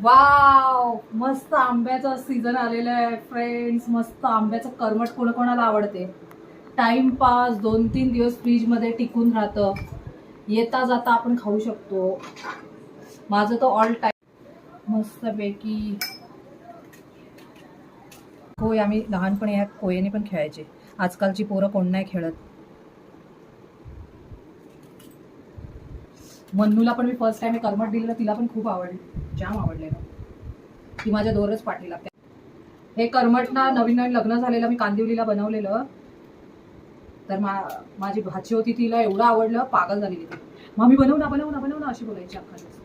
Wow, मस्त आंब्याचा season आलेला आहे फ्रेंड्स. मस्त आंब्याचं करमट कोणाकोणाला आवडते. टाइमपास 2-3 दिवस फ्रीजमध्ये टिकून राहतं. येता जाता आपण खाऊ शकतो. माझं तर ऑल टाइम मस्तपैकी. होय, आम्ही लहानपणी ह्या कोयेने पण खेळायचे. आजकालची पोरं कोण नाही खेळत. मन्नूला पण मी फर्स्ट टाइम करमट दिलेलं, तिला पण खूप आवडली, जाम आवडलेलं. ती माझ्या दोरच पाठी लागते. हे करमट ना नवीन नवीन लग्न झालेलं मी कांदिवलीला बनवलेलं. तर माझी भाची होती, तिला एवढं आवडलं, पागल झाली ती. मम्मी बनव ना बनव ना बनव ना अशी बोलायची अख्खा दिवस.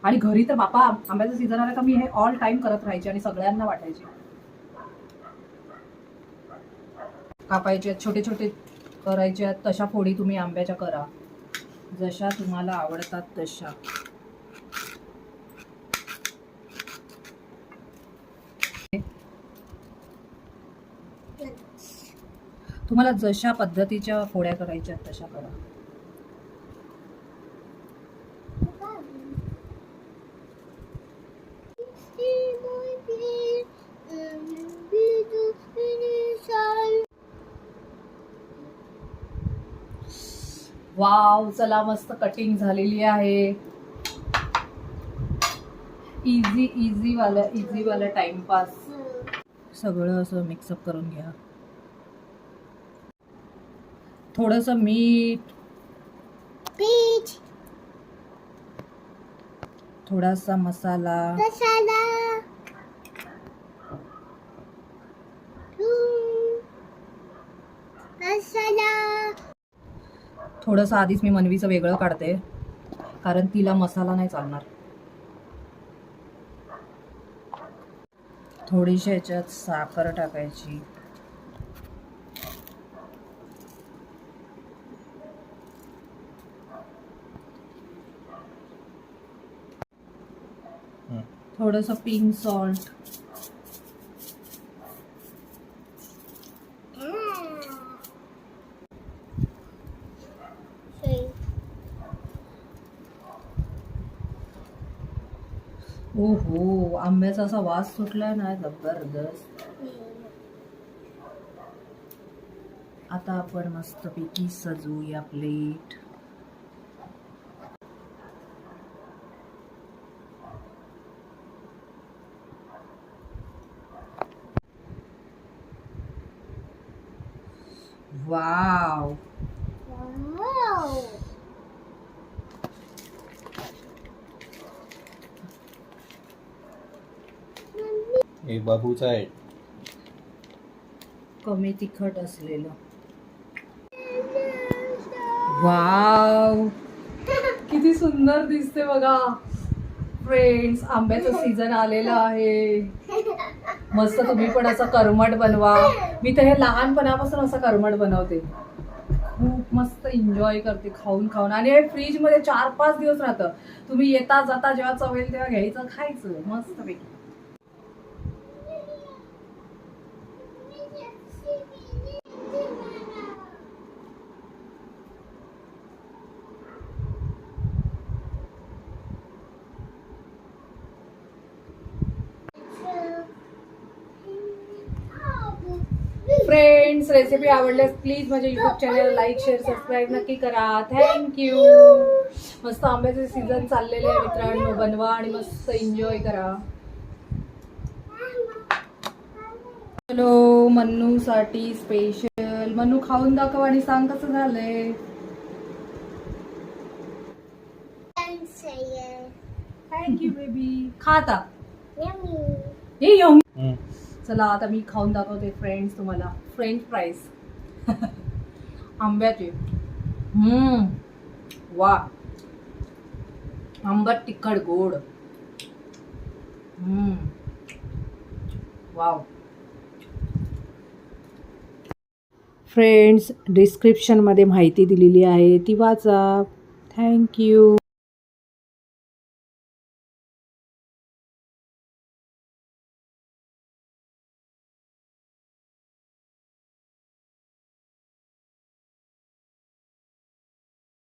आणि घरी तर बापा आंब्याचं सीझन आलं का मी हे ऑल टाइम करत राहायचे आणि सगळ्यांना वाटायचे. कापायचे छोटे छोटे करायच्या, तशा फोडी तुम्ही आंब्याच्या करा जशा तुम्हाला आवडतात तशा. तुम्हाला जशा पद्धतीच्या फोड्या करायच्या तशा करा. वाव, चला मस्त कटिंग झालेली आहे. इझी वाला टाइमपास. सगळं असं मिक्सअप करून घ्या. थोडंसं मीठ, थोडासा मसाला, थोडंसं आधीच मी मनवीचं वेगळं काढते कारण तिला मसाला नाही चालणार. थोडीशी याच्यात साखर टाकायची. थोडंसं पिंक सॉल्ट. ओहो, आंब्याचा असा वास सुटलाय ना जबरदस्त. आता आपण मस्तपैकी सजवूया प्लेट. वाव, हे बाबूचा आहे, कमी तिखट असलेलं. वाव, किती सुंदर दिसते बघा फ्रेंड्स. आंब्याचं सीझन आलेलं आहे. मस्त तुम्ही पण असं करमट बनवा. मी तर हे लहानपणापासून असं करमट बनवते. खूप मस्त एन्जॉय करते खाऊन खाऊन. आणि हे फ्रीजमध्ये 4-5 दिवस राहतं. तुम्ही येता जाता जेव्हा चवेल तेव्हा घ्यायचं, खायचं मस्तपैकी. फ्रेंड्स, रेसिपी आवडल्यास प्लीज माझ्या YouTube channel like, share, subscribe नक्की करा. थँक्यू. मस्त आंब्याचे सीझन चाललेले आहे मित्रांनो. बनवा आणि मस्त एन्जॉय करा. हॅलो, मन्नू साठी स्पेशल. मन्नू खाऊन दाखव आणि सांग कसं झालंय. Thank you baby. खा आता. हे यम्मी. चला आता मी खाऊन दाखवते फ्रेंड्स तुम्हाला फ्रेंच फ्राईज आंब्याचे. वा, आंबट तिखट गोड. वाव. फ्रेंड्स, डिस्क्रिप्शनमध्ये माहिती दिलेली आहे ती वाचा. थँक्यू.